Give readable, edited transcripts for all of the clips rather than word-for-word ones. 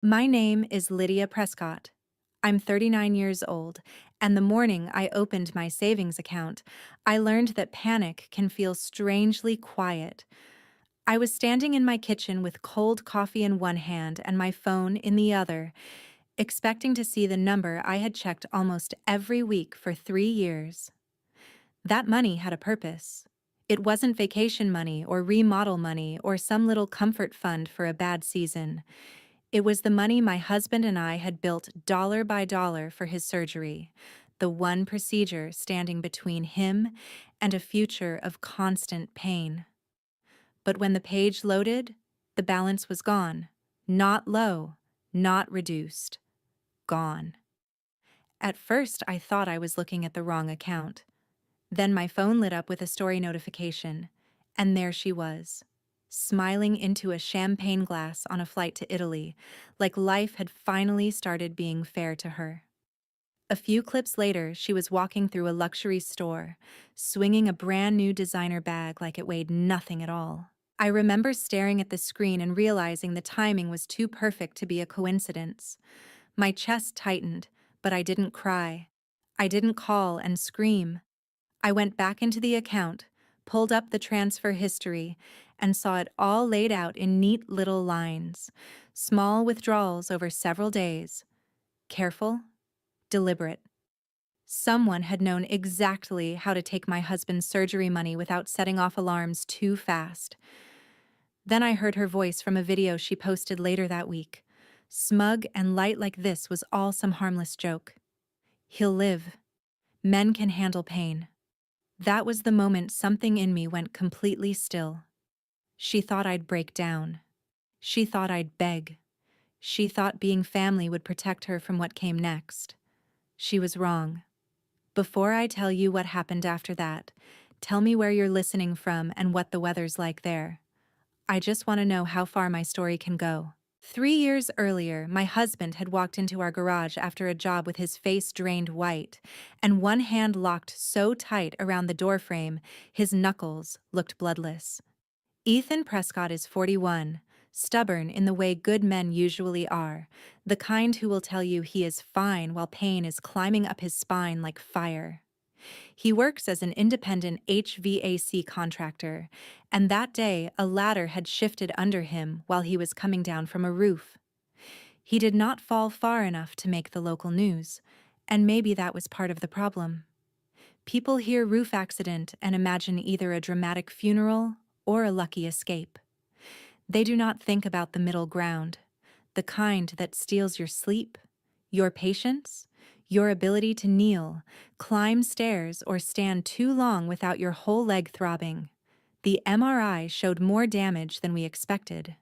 My name is Lydia Prescott. I'm 39 years old, and the morning I opened my savings account, I learned that panic can feel strangely quiet. I was standing in my kitchen with cold coffee in one hand and my phone in the other, expecting to see the number I had checked almost every week for 3 years. That money had a purpose. It wasn't vacation money or remodel money or some little comfort fund for a bad season. It was the money my husband and I had built dollar by dollar for his surgery, the one procedure standing between him and a future of constant pain. But when the page loaded, the balance was gone. Not low, not reduced, gone. At first, I thought I was looking at the wrong account. Then my phone lit up with a story notification, and there she was, smiling into a champagne glass on a flight to Italy, like life had finally started being fair to her. A few clips later, she was walking through a luxury store, swinging a brand new designer bag like it weighed nothing at all. I remember staring at the screen and realizing the timing was too perfect to be a coincidence. My chest tightened, but I didn't cry. I didn't call and scream. I went back into the account, pulled up the transfer history, and saw it all laid out in neat little lines, small withdrawals over several days. Careful, deliberate. Someone had known exactly how to take my husband's surgery money without setting off alarms too fast. Then I heard her voice from a video she posted later that week. Smug and light like this was all some harmless joke. He'll live. Men can handle pain. That was the moment something in me went completely still. She thought I'd break down. She thought I'd beg. She thought being family would protect her from what came next. She was wrong. Before I tell you what happened after that, tell me where you're listening from and what the weather's like there. I just want to know how far my story can go. 3 years earlier, my husband had walked into our garage after a job with his face drained white, and one hand locked so tight around the doorframe, his knuckles looked bloodless. Ethan Prescott is 41, stubborn in the way good men usually are, the kind who will tell you he is fine while pain is climbing up his spine like fire. He works as an independent HVAC contractor, and that day a ladder had shifted under him while he was coming down from a roof. He did not fall far enough to make the local news, and maybe that was part of the problem. People hear roof accident and imagine either a dramatic funeral or a lucky escape. They do not think about the middle ground, the kind that steals your sleep, your patience, your ability to kneel, climb stairs, or stand too long without your whole leg throbbing. The MRI showed more damage than we expected.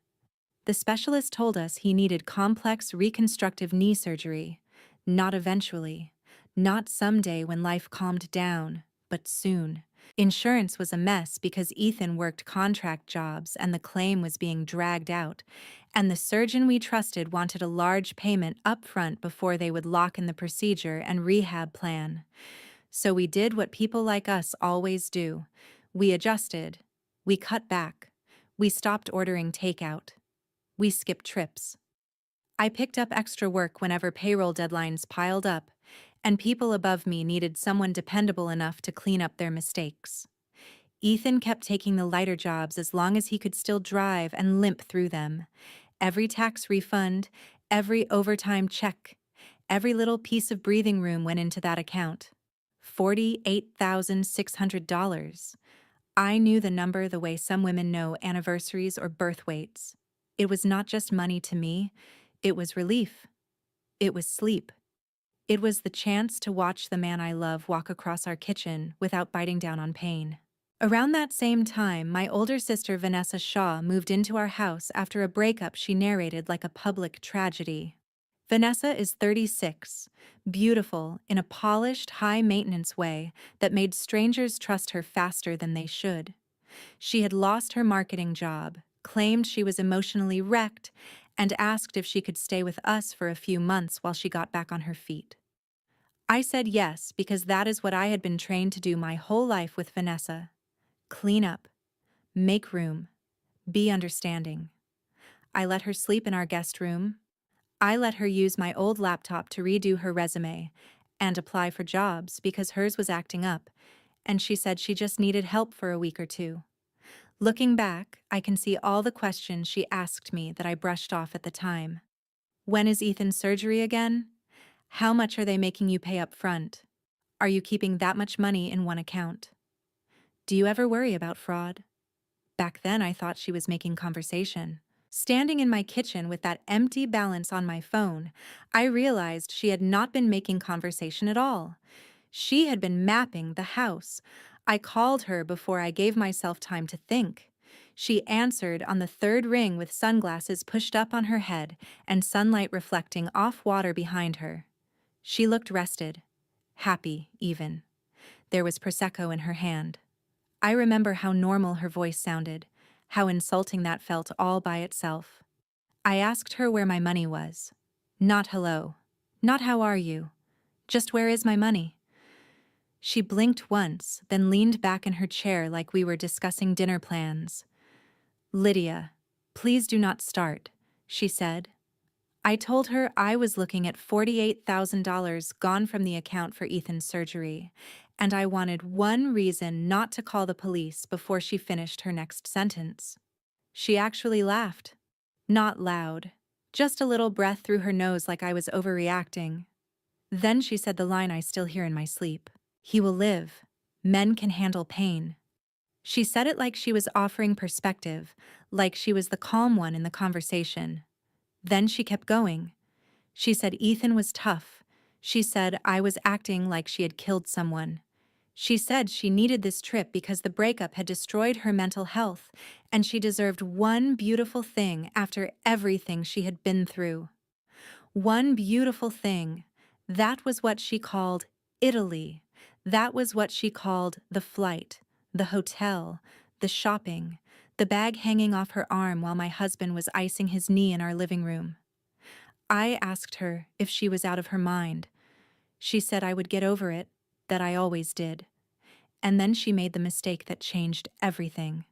The specialist told us he needed complex reconstructive knee surgery, not eventually, not someday when life calmed down, but soon. Insurance was a mess because Ethan worked contract jobs and the claim was being dragged out, and the surgeon we trusted wanted a large payment up front before they would lock in the procedure and rehab plan. So we did what people like us always do. We adjusted. We cut back. We stopped ordering takeout. We skipped trips. I picked up extra work whenever payroll deadlines piled up, and people above me needed someone dependable enough to clean up their mistakes. Ethan kept taking the lighter jobs as long as he could still drive and limp through them. Every tax refund, every overtime check, every little piece of breathing room went into that account. $48,600. I knew the number the way some women know anniversaries or birth weights. It was not just money to me, it was relief. It was sleep. It was the chance to watch the man I love walk across our kitchen without biting down on pain. Around that same time, my older sister Vanessa Shaw moved into our house after a breakup she narrated like a public tragedy. Vanessa is 36, beautiful in a polished, high-maintenance way that made strangers trust her faster than they should. She had lost her marketing job, claimed she was emotionally wrecked, and asked if she could stay with us for a few months while she got back on her feet. I said yes because that is what I had been trained to do my whole life with Vanessa. Clean up, make room, be understanding. I let her sleep in our guest room. I let her use my old laptop to redo her resume and apply for jobs because hers was acting up, and she said she just needed help for a week or two. Looking back, I can see all the questions she asked me that I brushed off at the time. When is Ethan's surgery again? How much are they making you pay up front? Are you keeping that much money in one account? Do you ever worry about fraud? Back then, I thought she was making conversation. Standing in my kitchen with that empty balance on my phone, I realized she had not been making conversation at all. She had been mapping the house. I called her before I gave myself time to think. She answered on the third ring with sunglasses pushed up on her head and sunlight reflecting off water behind her. She looked rested, happy even. There was Prosecco in her hand. I remember how normal her voice sounded, how insulting that felt all by itself. I asked her where my money was. Not hello. Not how are you. Just where is my money? She blinked once, then leaned back in her chair like we were discussing dinner plans. Lydia, please do not start, she said. I told her I was looking at $48,000 gone from the account for Ethan's surgery, and I wanted one reason not to call the police before she finished her next sentence. She actually laughed. Not loud, just a little breath through her nose like I was overreacting. Then she said the line I still hear in my sleep. He will live. Men can handle pain. She said it like she was offering perspective, like she was the calm one in the conversation. Then she kept going. She said Ethan was tough. She said I was acting like she had killed someone. She said she needed this trip because the breakup had destroyed her mental health, and she deserved one beautiful thing after everything she had been through. One beautiful thing. That was what she called Italy. That was what she called the flight, the hotel, the shopping, the bag hanging off her arm while my husband was icing his knee in our living room. I asked her if she was out of her mind. She said I would get over it, that I always did. And then she made the mistake that changed everything.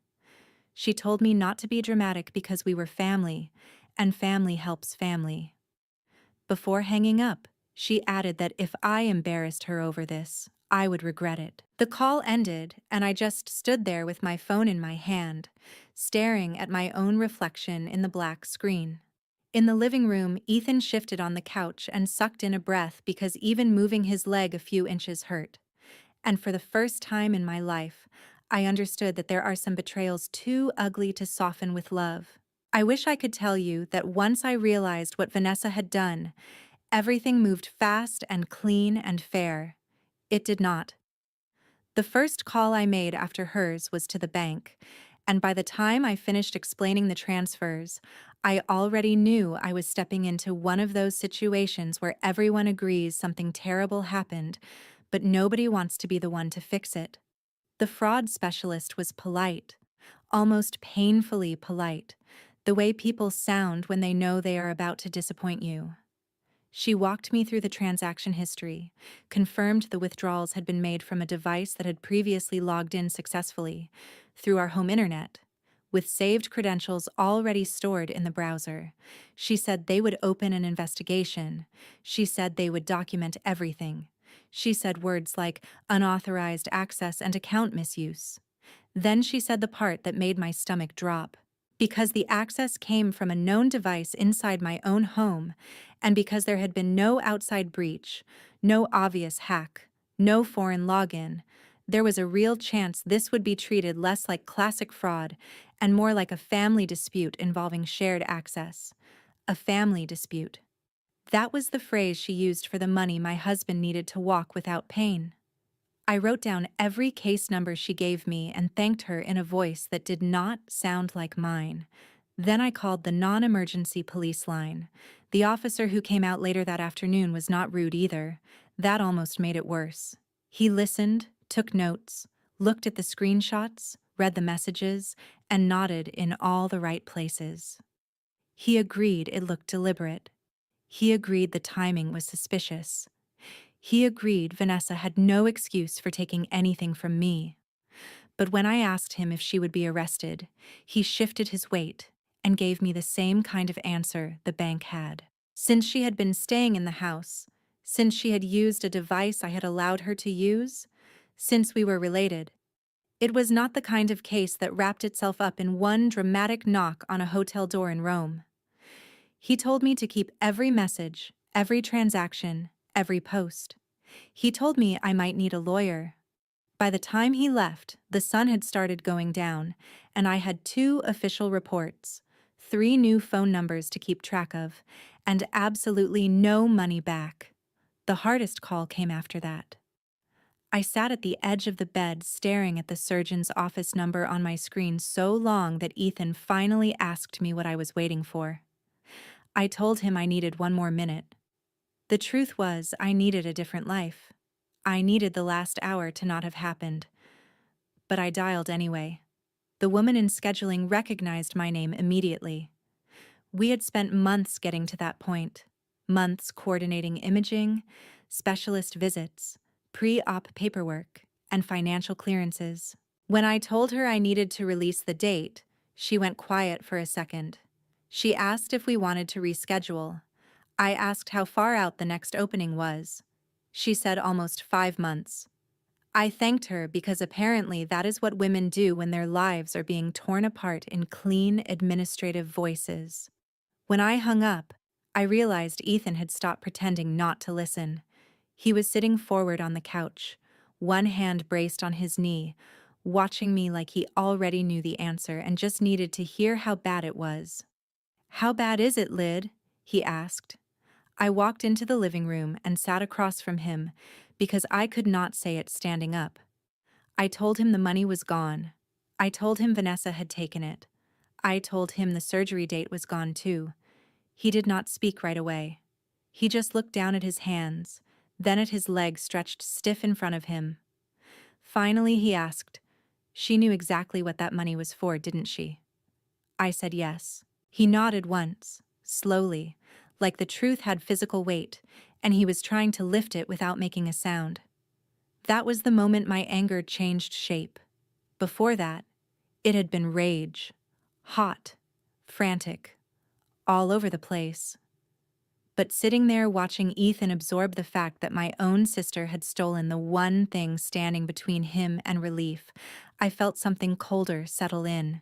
She told me not to be dramatic because we were family, and family helps family. Before hanging up, she added that if I embarrassed her over this, I would regret it. The call ended, and I just stood there with my phone in my hand, staring at my own reflection in the black screen. In the living room, Ethan shifted on the couch and sucked in a breath because even moving his leg a few inches hurt. And for the first time in my life, I understood that there are some betrayals too ugly to soften with love. I wish I could tell you that once I realized what Vanessa had done, everything moved fast and clean and fair. It did not. The first call I made after hers was to the bank, and by the time I finished explaining the transfers, I already knew I was stepping into one of those situations where everyone agrees something terrible happened, but nobody wants to be the one to fix it. The fraud specialist was polite, almost painfully polite, the way people sound when they know they are about to disappoint you. She walked me through the transaction history, confirmed the withdrawals had been made from a device that had previously logged in successfully, through our home internet, with saved credentials already stored in the browser. She said they would open an investigation. She said they would document everything. She said words like unauthorized access and account misuse. Then she said the part that made my stomach drop. Because the access came from a known device inside my own home, and because there had been no outside breach, no obvious hack, no foreign login, there was a real chance this would be treated less like classic fraud and more like a family dispute involving shared access. A family dispute. That was the phrase she used for the money my husband needed to walk without pain. I wrote down every case number she gave me and thanked her in a voice that did not sound like mine. Then I called the non-emergency police line. The officer who came out later that afternoon was not rude either. That almost made it worse. He listened, took notes, looked at the screenshots, read the messages, and nodded in all the right places. He agreed it looked deliberate. He agreed the timing was suspicious. He agreed Vanessa had no excuse for taking anything from me. But when I asked him if she would be arrested, he shifted his weight and gave me the same kind of answer the bank had. Since she had been staying in the house, since she had used a device I had allowed her to use, since we were related. It was not the kind of case that wrapped itself up in one dramatic knock on a hotel door in Rome. He told me to keep every message, every transaction, every post. He told me I might need a lawyer. By the time he left, the sun had started going down, and I had 2 official reports, 3 new phone numbers to keep track of, and absolutely no money back. The hardest call came after that. I sat at the edge of the bed staring at the surgeon's office number on my screen so long that Ethan finally asked me what I was waiting for. I told him I needed 1 more minute. The truth was, I needed a different life. I needed the last hour to not have happened. But I dialed anyway. The woman in scheduling recognized my name immediately. We had spent months getting to that point. Months coordinating imaging, specialist visits, pre-op paperwork, and financial clearances. When I told her I needed to release the date, she went quiet for a second. She asked if we wanted to reschedule. I asked how far out the next opening was. She said almost 5 months. I thanked her because apparently that is what women do when their lives are being torn apart in clean, administrative voices. When I hung up, I realized Ethan had stopped pretending not to listen. He was sitting forward on the couch, one hand braced on his knee, watching me like he already knew the answer and just needed to hear how bad it was. "How bad is it, Lyd?" he asked. I walked into the living room and sat across from him because I could not say it standing up. I told him the money was gone. I told him Vanessa had taken it. I told him the surgery date was gone too. He did not speak right away. He just looked down at his hands, then at his legs stretched stiff in front of him. Finally, he asked, "She knew exactly what that money was for, didn't she?" I said yes. He nodded once, slowly, like the truth had physical weight, and he was trying to lift it without making a sound. That was the moment my anger changed shape. Before that, it had been rage. Hot, frantic, all over the place. But sitting there watching Ethan absorb the fact that my own sister had stolen the one thing standing between him and relief, I felt something colder settle in.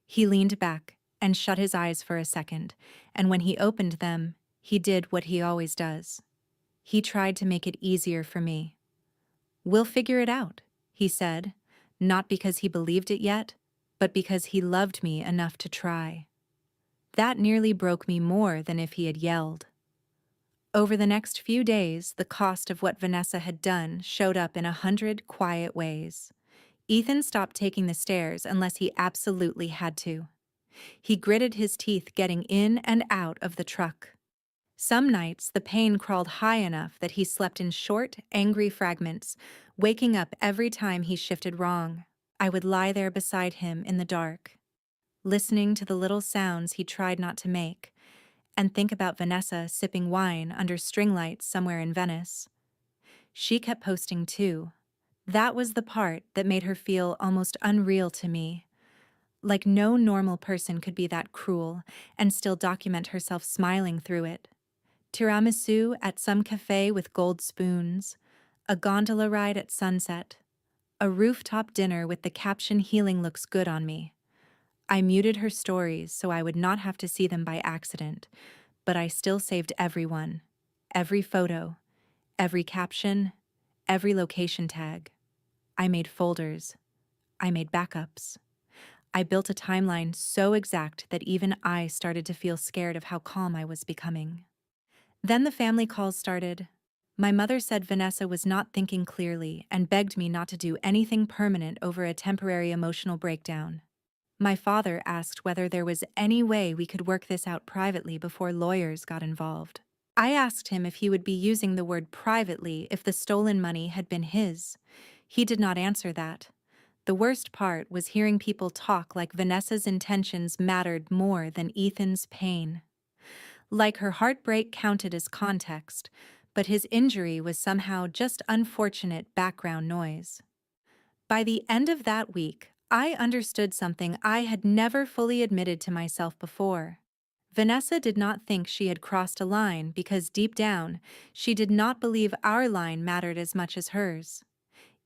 He leaned back and shut his eyes for a second, and when he opened them, he did what he always does. He tried to make it easier for me. "We'll figure it out," he said, not because he believed it yet, but because he loved me enough to try. That nearly broke me more than if he had yelled. Over the next few days, the cost of what Vanessa had done showed up in 100 quiet ways. Ethan stopped taking the stairs unless he absolutely had to. He gritted his teeth getting in and out of the truck. Some nights, the pain crawled high enough that he slept in short, angry fragments, waking up every time he shifted wrong. I would lie there beside him in the dark, listening to the little sounds he tried not to make, and think about Vanessa sipping wine under string lights somewhere in Venice. She kept posting too. That was the part that made her feel almost unreal to me. Like no normal person could be that cruel and still document herself smiling through it. Tiramisu at some cafe with gold spoons, a gondola ride at sunset, a rooftop dinner with the caption "Healing looks good on me." I muted her stories so I would not have to see them by accident, but I still saved everyone, every photo, every caption, every location tag. I made folders. I made backups. I built a timeline so exact that even I started to feel scared of how calm I was becoming. Then the family calls started. My mother said Vanessa was not thinking clearly and begged me not to do anything permanent over a temporary emotional breakdown. My father asked whether there was any way we could work this out privately before lawyers got involved. I asked him if he would be using the word privately if the stolen money had been his. He did not answer that. The worst part was hearing people talk like Vanessa's intentions mattered more than Ethan's pain. Like her heartbreak counted as context, but his injury was somehow just unfortunate background noise. By the end of that week, I understood something I had never fully admitted to myself before. Vanessa did not think she had crossed a line because deep down, she did not believe our line mattered as much as hers.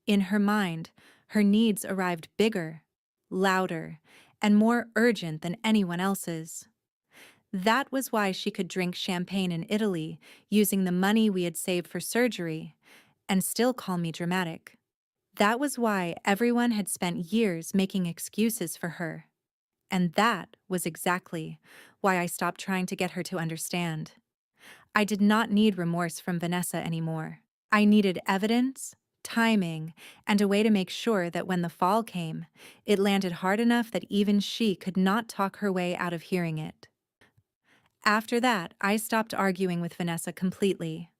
In her mind, her needs arrived bigger, louder, and more urgent than anyone else's. That was why she could drink champagne in Italy using the money we had saved for surgery and still call me dramatic. That was why everyone had spent years making excuses for her. And that was exactly why I stopped trying to get her to understand. I did not need remorse from Vanessa anymore. I needed evidence, timing, and a way to make sure that when the fall came, it landed hard enough that even she could not talk her way out of hearing it. After that, I stopped arguing with Vanessa completely.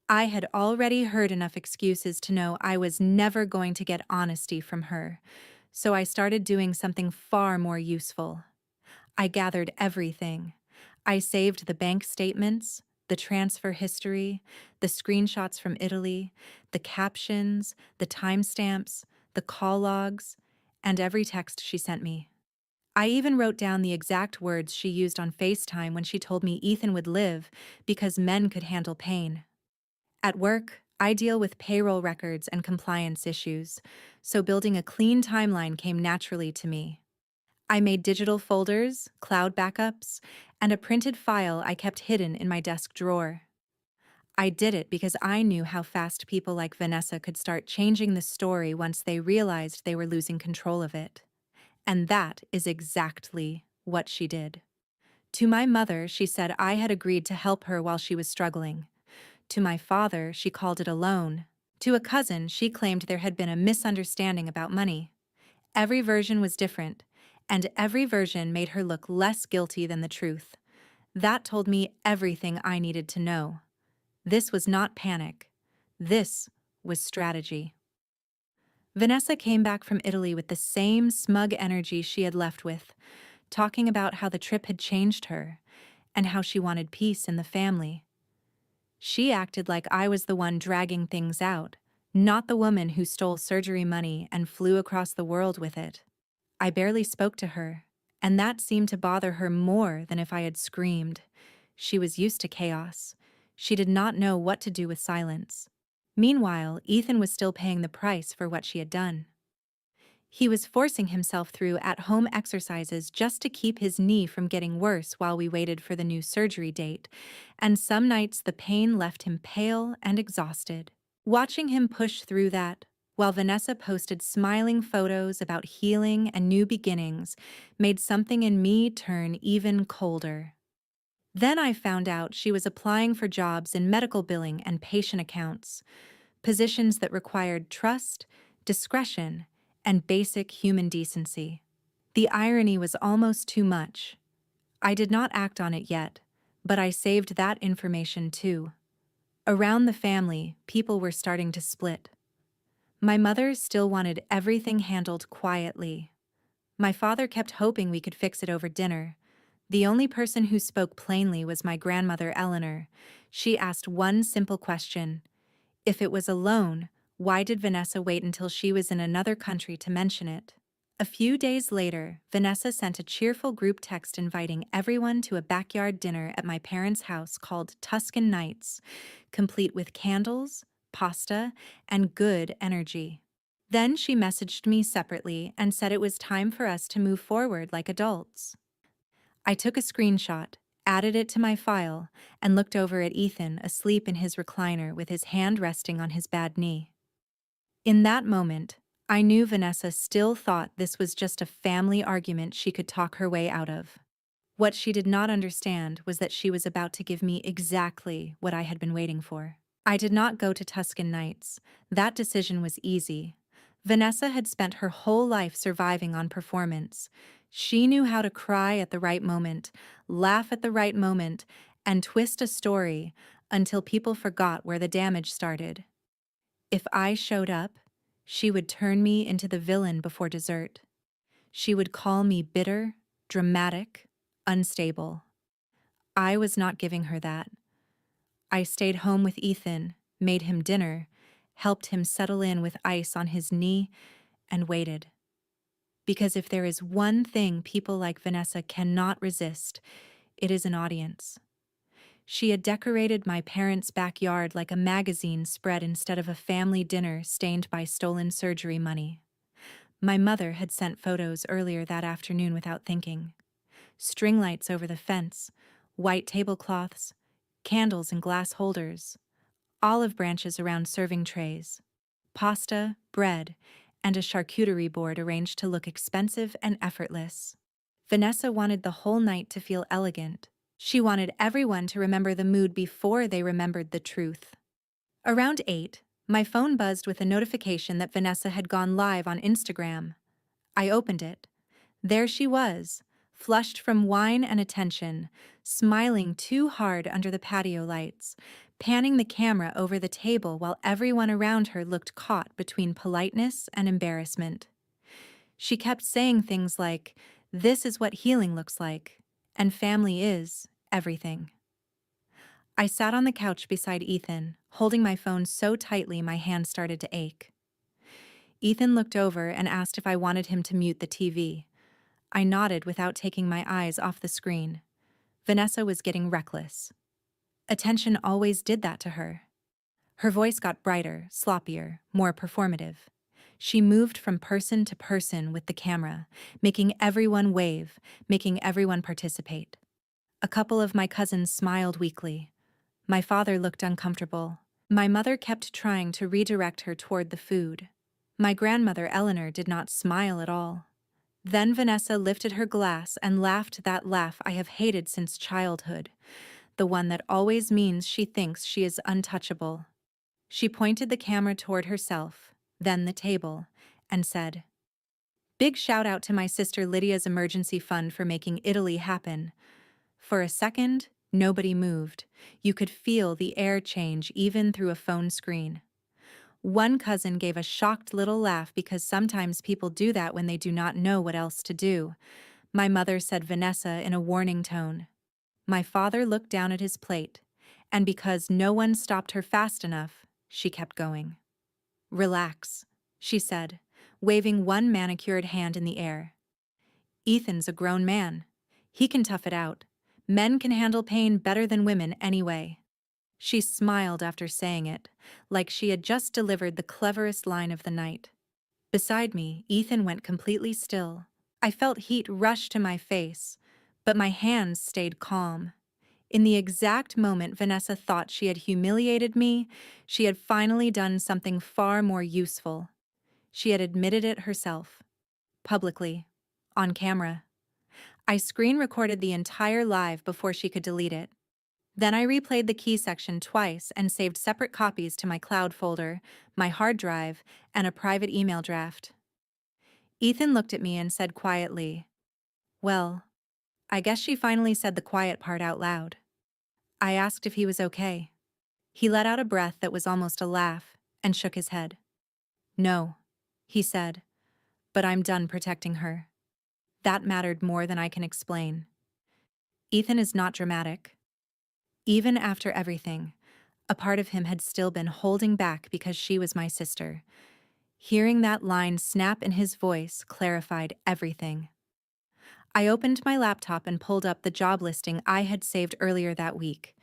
I had already heard enough excuses to know I was never going to get honesty from her, so I started doing something far more useful. I gathered everything. I saved the bank statements, the transfer history, the screenshots from Italy, the captions, the timestamps, the call logs, and every text she sent me. I even wrote down the exact words she used on FaceTime when she told me Ethan would live because men could handle pain. At work, I deal with payroll records and compliance issues, so building a clean timeline came naturally to me. I made digital folders, cloud backups, and a printed file I kept hidden in my desk drawer. I did it because I knew how fast people like Vanessa could start changing the story once they realized they were losing control of it. And that is exactly what she did. To my mother, she said I had agreed to help her while she was struggling. To my father, she called it a loan. To a cousin, she claimed there had been a misunderstanding about money. Every version was different, and every version made her look less guilty than the truth. That told me everything I needed to know. This was not panic. This was strategy. Vanessa came back from Italy with the same smug energy she had left with, talking about how the trip had changed her and how she wanted peace in the family. She acted like I was the one dragging things out, not the woman who stole surgery money and flew across the world with it. I barely spoke to her, and that seemed to bother her more than if I had screamed. She was used to chaos. She did not know what to do with silence. Meanwhile, Ethan was still paying the price for what she had done. He was forcing himself through at-home exercises just to keep his knee from getting worse while we waited for the new surgery date, and some nights the pain left him pale and exhausted. Watching him push through that, while Vanessa posted smiling photos about healing and new beginnings, made something in me turn even colder. Then I found out she was applying for jobs in medical billing and patient accounts, positions that required trust, discretion, and basic human decency. The irony was almost too much. I did not act on it yet, but I saved that information too. Around the family, people were starting to split. My mother still wanted everything handled quietly. My father kept hoping we could fix it over dinner. The only person who spoke plainly was my grandmother Eleanor. She asked one simple question. If it was a loan, why did Vanessa wait until she was in another country to mention it? A few days later, Vanessa sent a cheerful group text inviting everyone to a backyard dinner at my parents' house called Tuscan Nights, complete with candles, pasta, and good energy. Then she messaged me separately and said it was time for us to move forward like adults. I took a screenshot, added it to my file, and looked over at Ethan asleep in his recliner with his hand resting on his bad knee. In that moment, I knew Vanessa still thought this was just a family argument she could talk her way out of. What she did not understand was that she was about to give me exactly what I had been waiting for. I did not go to Tuscan Nights. That decision was easy. Vanessa had spent her whole life surviving on performance. She knew how to cry at the right moment, laugh at the right moment, and twist a story until people forgot where the damage started. If I showed up, she would turn me into the villain before dessert. She would call me bitter, dramatic, unstable. I was not giving her that. I stayed home with Ethan, made him dinner, helped him settle in with ice on his knee, and waited. Because if there is one thing people like Vanessa cannot resist, It is an audience. She had decorated my parents' backyard like a magazine spread instead of a family dinner stained by stolen surgery money. My mother had sent photos earlier that afternoon without thinking. String lights over the fence, white tablecloths, candles in glass holders, olive branches around serving trays, pasta, bread, and a charcuterie board arranged to look expensive and effortless. Vanessa wanted the whole night to feel elegant. She wanted everyone to remember the mood before they remembered the truth. Around 8, my phone buzzed with a notification that Vanessa had gone live on Instagram. I opened it. There she was, flushed from wine and attention, smiling too hard under the patio lights, panning the camera over the table while everyone around her looked caught between politeness and embarrassment. She kept saying things like, "This is what healing looks like," and family is everything. I sat on the couch beside Ethan, holding my phone so tightly my hand started to ache. Ethan looked over and asked if I wanted him to mute the TV. I nodded without taking my eyes off the screen. Vanessa was getting reckless. Attention always did that to her. Her voice got brighter, sloppier, more performative. She moved from person to person with the camera, making everyone wave, making everyone participate. A couple of my cousins smiled weakly. My father looked uncomfortable. My mother kept trying to redirect her toward the food. My grandmother Eleanor did not smile at all. Then Vanessa lifted her glass and laughed that laugh I have hated since childhood, the one that always means she thinks she is untouchable. She pointed the camera toward herself, then the table, and said, "Big shout out to my sister Lydia's emergency fund for making Italy happen." For a second, nobody moved. You could feel the air change even through a phone screen. One cousin gave a shocked little laugh because sometimes people do that when they do not know what else to do. My mother said Vanessa in a warning tone. My father looked down at his plate, and because no one stopped her fast enough, she kept going. "Relax," she said, waving one manicured hand in the air. "Ethan's a grown man. He can tough it out. Men can handle pain better than women anyway." She smiled after saying it, like she had just delivered the cleverest line of the night. Beside me, Ethan went completely still. I felt heat rush to my face, but my hands stayed calm. In the exact moment Vanessa thought she had humiliated me, she had finally done something far more useful. She had admitted it herself. Publicly. On camera. I screen recorded the entire live before she could delete it. Then I replayed the key section twice and saved separate copies to my cloud folder, my hard drive, and a private email draft. Ethan looked at me and said quietly, "Well, I guess she finally said the quiet part out loud." I asked if he was okay. He let out a breath that was almost a laugh and shook his head. "No," he said, "but I'm done protecting her." That mattered more than I can explain. Ethan is not dramatic. Even after everything, a part of him had still been holding back because she was my sister. Hearing that line snap in his voice clarified everything. I opened my laptop and pulled up the job listing I had saved earlier that week.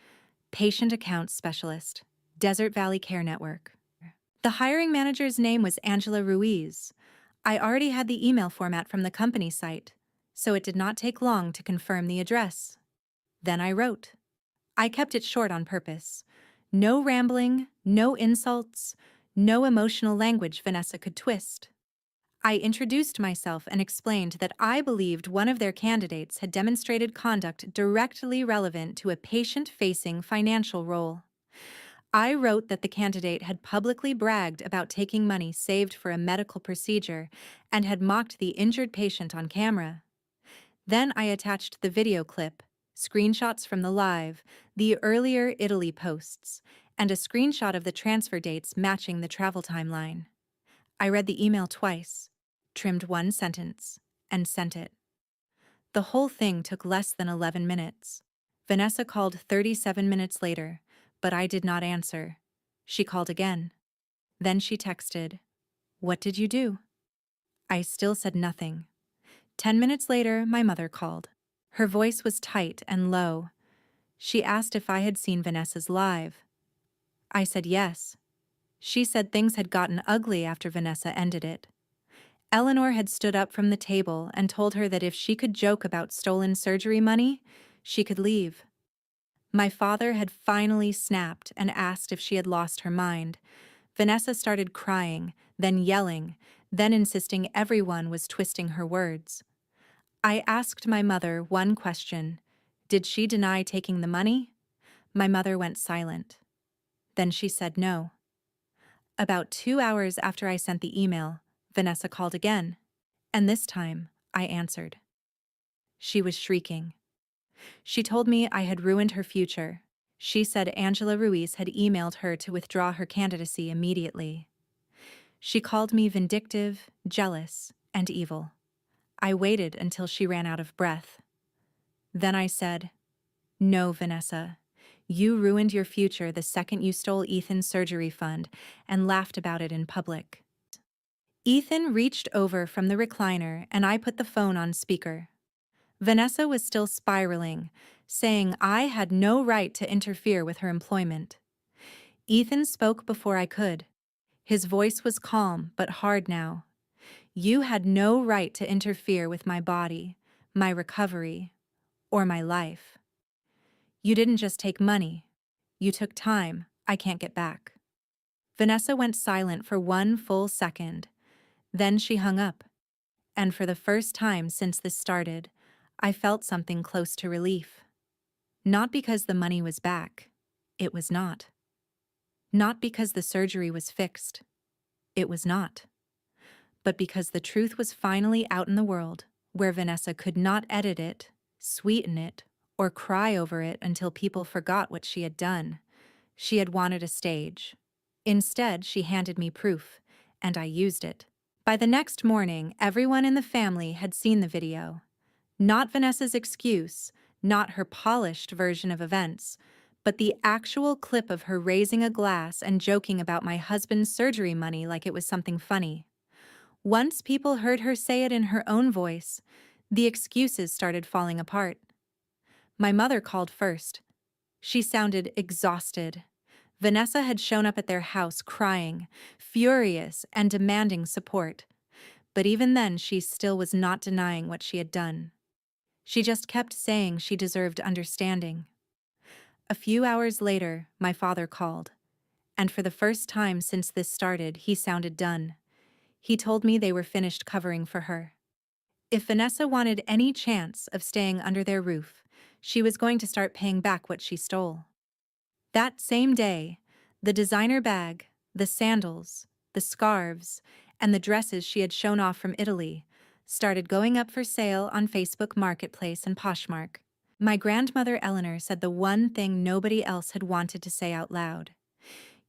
Patient Accounts Specialist, Desert Valley Care Network. The hiring manager's name was Angela Ruiz. I already had the email format from the company site, so it did not take long to confirm the address. Then I wrote. I kept it short on purpose. No rambling, no insults, no emotional language Vanessa could twist. I introduced myself and explained that I believed one of their candidates had demonstrated conduct directly relevant to a patient-facing financial role. I wrote that the candidate had publicly bragged about taking money saved for a medical procedure and had mocked the injured patient on camera. Then I attached the video clip, screenshots from the live, the earlier Italy posts, and a screenshot of the transfer dates matching the travel timeline. I read the email twice, trimmed one sentence, and sent it. The whole thing took less than 11 minutes. Vanessa called 37 minutes later, but I did not answer. She called again. Then she texted, "What did you do?" I still said nothing. 10 minutes later, my mother called. Her voice was tight and low. She asked if I had seen Vanessa's live. I said yes. She said things had gotten ugly after Vanessa ended it. Eleanor had stood up from the table and told her that if she could joke about stolen surgery money, she could leave. My father had finally snapped and asked if she had lost her mind. Vanessa started crying, then yelling, then insisting everyone was twisting her words. I asked my mother one question. Did she deny taking the money? My mother went silent. Then she said no. About 2 hours after I sent the email, Vanessa called again. And this time, I answered. She was shrieking. She told me I had ruined her future. She said Angela Ruiz had emailed her to withdraw her candidacy immediately. She called me vindictive, jealous, and evil. I waited until she ran out of breath. Then I said, "No, Vanessa. You ruined your future the second you stole Ethan's surgery fund and laughed about it in public." Ethan reached over from the recliner and I put the phone on speaker. Vanessa was still spiraling, saying I had no right to interfere with her employment. Ethan spoke before I could. His voice was calm but hard now. You had no right to interfere with my body, my recovery, or my life. You didn't just take money. You took time I can't get back. Vanessa went silent for 1 full second. Then she hung up. And for the first time since this started, I felt something close to relief. Not because the money was back. It was not. Not because the surgery was fixed. It was not. But because the truth was finally out in the world, where Vanessa could not edit it, sweeten it, or cry over it until people forgot what she had done. She had wanted a stage. Instead, she handed me proof, and I used it. By the next morning, everyone in the family had seen the video. Not Vanessa's excuse, not her polished version of events, but the actual clip of her raising a glass and joking about my husband's surgery money like it was something funny. Once people heard her say it in her own voice, the excuses started falling apart. My mother called first. She sounded exhausted. Vanessa had shown up at their house crying, furious, and demanding support. But even then, she still was not denying what she had done. She just kept saying she deserved understanding. A few hours later, my father called. And for the first time since this started, he sounded done. He told me they were finished covering for her. If Vanessa wanted any chance of staying under their roof, she was going to start paying back what she stole. That same day, the designer bag, the sandals, the scarves, and the dresses she had shown off from Italy started going up for sale on Facebook Marketplace and Poshmark. My grandmother Eleanor said the one thing nobody else had wanted to say out loud.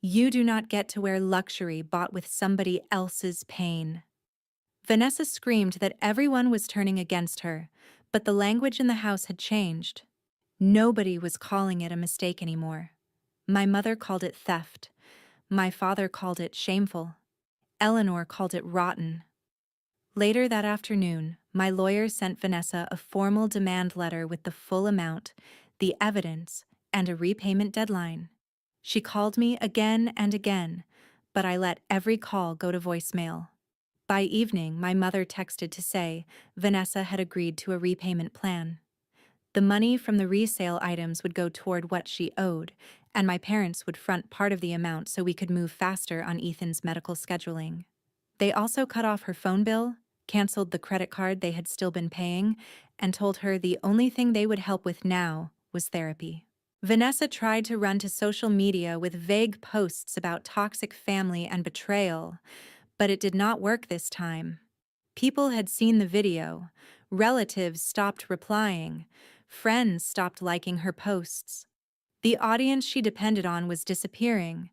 You do not get to wear luxury bought with somebody else's pain. Vanessa screamed that everyone was turning against her, but the language in the house had changed. Nobody was calling it a mistake anymore. My mother called it theft. My father called it shameful. Eleanor called it rotten. Later that afternoon, my lawyer sent Vanessa a formal demand letter with the full amount, the evidence, and a repayment deadline. She called me again and again, but I let every call go to voicemail. By evening, my mother texted to say Vanessa had agreed to a repayment plan. The money from the resale items would go toward what she owed, and my parents would front part of the amount so we could move faster on Ethan's medical scheduling. They also cut off her phone bill, canceled the credit card they had still been paying, and told her the only thing they would help with now was therapy. Vanessa tried to run to social media with vague posts about toxic family and betrayal, but it did not work this time. People had seen the video, relatives stopped replying, friends stopped liking her posts. The audience she depended on was disappearing,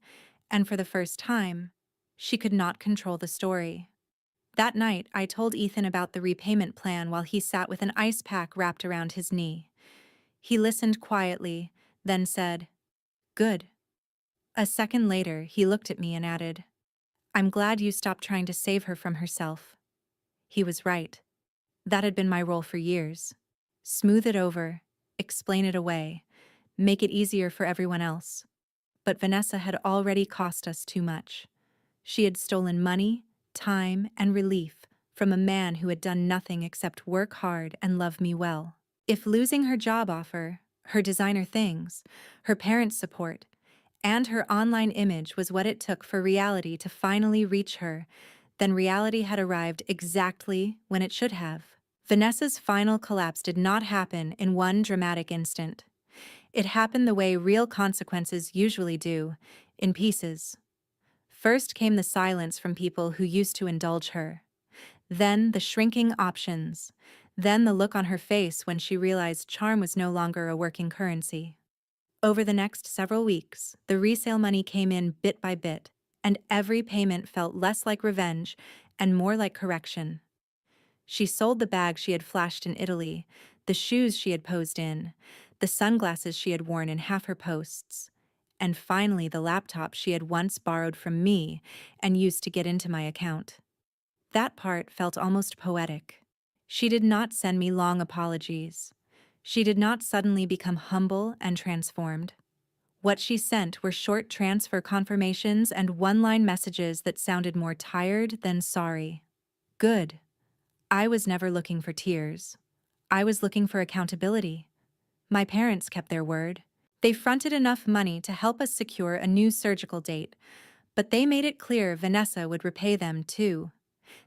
and for the first time, she could not control the story. That night, I told Ethan about the repayment plan while he sat with an ice pack wrapped around his knee. He listened quietly, then said, "Good." A second later, he looked at me and added, "I'm glad you stopped trying to save her from herself." He was right. That had been my role for years. smooth it over, explain it away, make it easier for everyone else. But Vanessa had already cost us too much. She had stolen money, time, and relief from a man who had done nothing except work hard and love me well. If losing her job offer, her designer things, her parents' support, and her online image was what it took for reality to finally reach her, then reality had arrived exactly when it should have. Vanessa's final collapse did not happen in one dramatic instant. It happened the way real consequences usually do, in pieces. First came the silence from people who used to indulge her. Then the shrinking options. Then the look on her face when she realized charm was no longer a working currency. Over the next several weeks, the resale money came in bit by bit, and every payment felt less like revenge and more like correction. She sold the bag she had flashed in Italy, the shoes she had posed in, the sunglasses she had worn in half her posts, and finally the laptop she had once borrowed from me and used to get into my account. That part felt almost poetic. She did not send me long apologies. She did not suddenly become humble and transformed. What she sent were short transfer confirmations and one-line messages that sounded more tired than sorry. Good. I was never looking for tears. I was looking for accountability. My parents kept their word. They fronted enough money to help us secure a new surgical date, but they made it clear Vanessa would repay them too.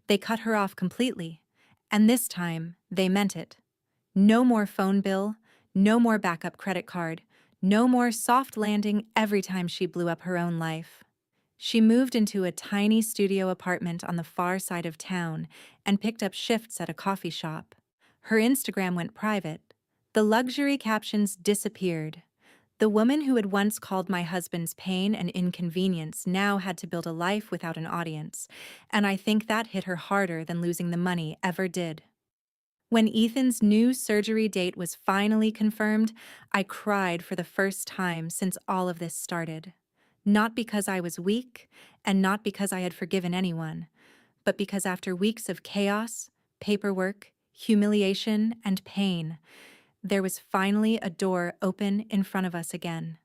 They cut her off completely, and this time they meant it. No more phone bill, no more backup credit card, no more soft landing every time she blew up her own life. She moved into a tiny studio apartment on the far side of town and picked up shifts at a coffee shop. Her Instagram went private. The luxury captions disappeared. The woman who had once called my husband's pain and inconvenience now had to build a life without an audience, and I think that hit her harder than losing the money ever did. When Ethan's new surgery date was finally confirmed, I cried for the first time since all of this started. Not because I was weak, and not because I had forgiven anyone, but because after weeks of chaos, paperwork, humiliation, and pain, there was finally a door open in front of us again.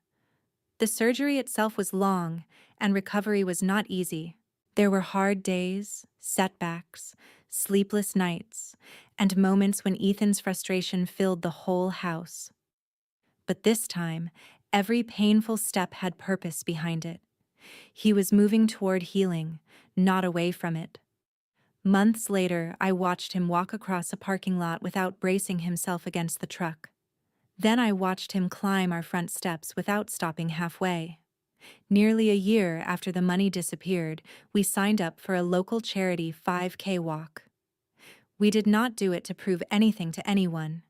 The surgery itself was long, and recovery was not easy. There were hard days, setbacks, sleepless nights, and moments when Ethan's frustration filled the whole house. But this time, every painful step had purpose behind it. He was moving toward healing, not away from it. Months later, I watched him walk across a parking lot without bracing himself against the truck. Then I watched him climb our front steps without stopping halfway. Nearly a year after the money disappeared, we signed up for a local charity 5K walk. We did not do it to prove anything to anyone.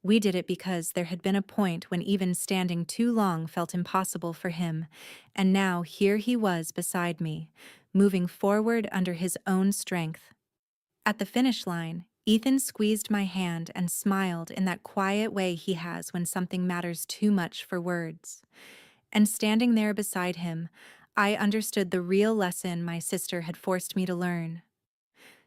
We did it because there had been a point when even standing too long felt impossible for him, and now here he was beside me, moving forward under his own strength. At the finish line, Ethan squeezed my hand and smiled in that quiet way he has when something matters too much for words. And standing there beside him, I understood the real lesson my sister had forced me to learn.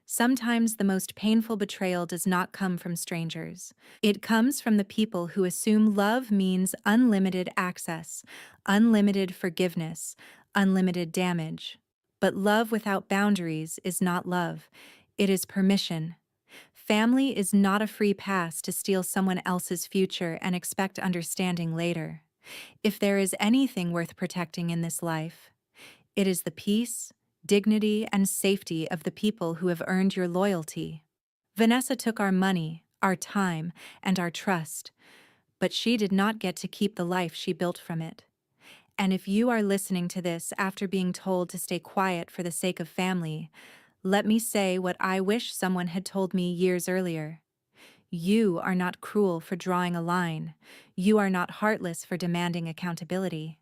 Sometimes the most painful betrayal does not come from strangers. It comes from the people who assume love means unlimited access, unlimited forgiveness, unlimited damage. But love without boundaries is not love. It is permission. Family is not a free pass to steal someone else's future and expect understanding later. If there is anything worth protecting in this life, it is the peace, dignity, and safety of the people who have earned your loyalty. Vanessa took our money, our time, and our trust, but she did not get to keep the life she built from it. And if you are listening to this after being told to stay quiet for the sake of family, let me say what I wish someone had told me years earlier. You are not cruel for drawing a line. You are not heartless for demanding accountability.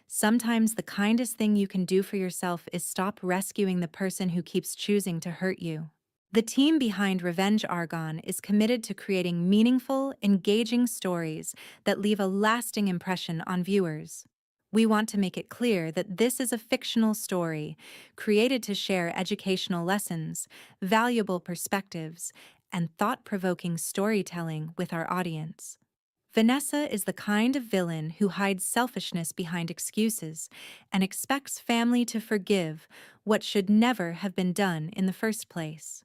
Sometimes the kindest thing you can do for yourself is stop rescuing the person who keeps choosing to hurt you. The team behind Revenge Argon is committed to creating meaningful, engaging stories that leave a lasting impression on viewers. We want to make it clear that this is a fictional story, created to share educational lessons, valuable perspectives, and thought-provoking storytelling with our audience. Vanessa is the kind of villain who hides selfishness behind excuses and expects family to forgive what should never have been done in the first place.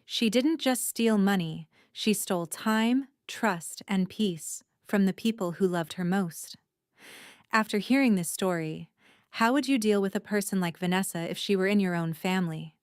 She didn't just steal money, she stole time, trust, and peace from the people who loved her most. After hearing this story, how would you deal with a person like Vanessa if she were in your own family?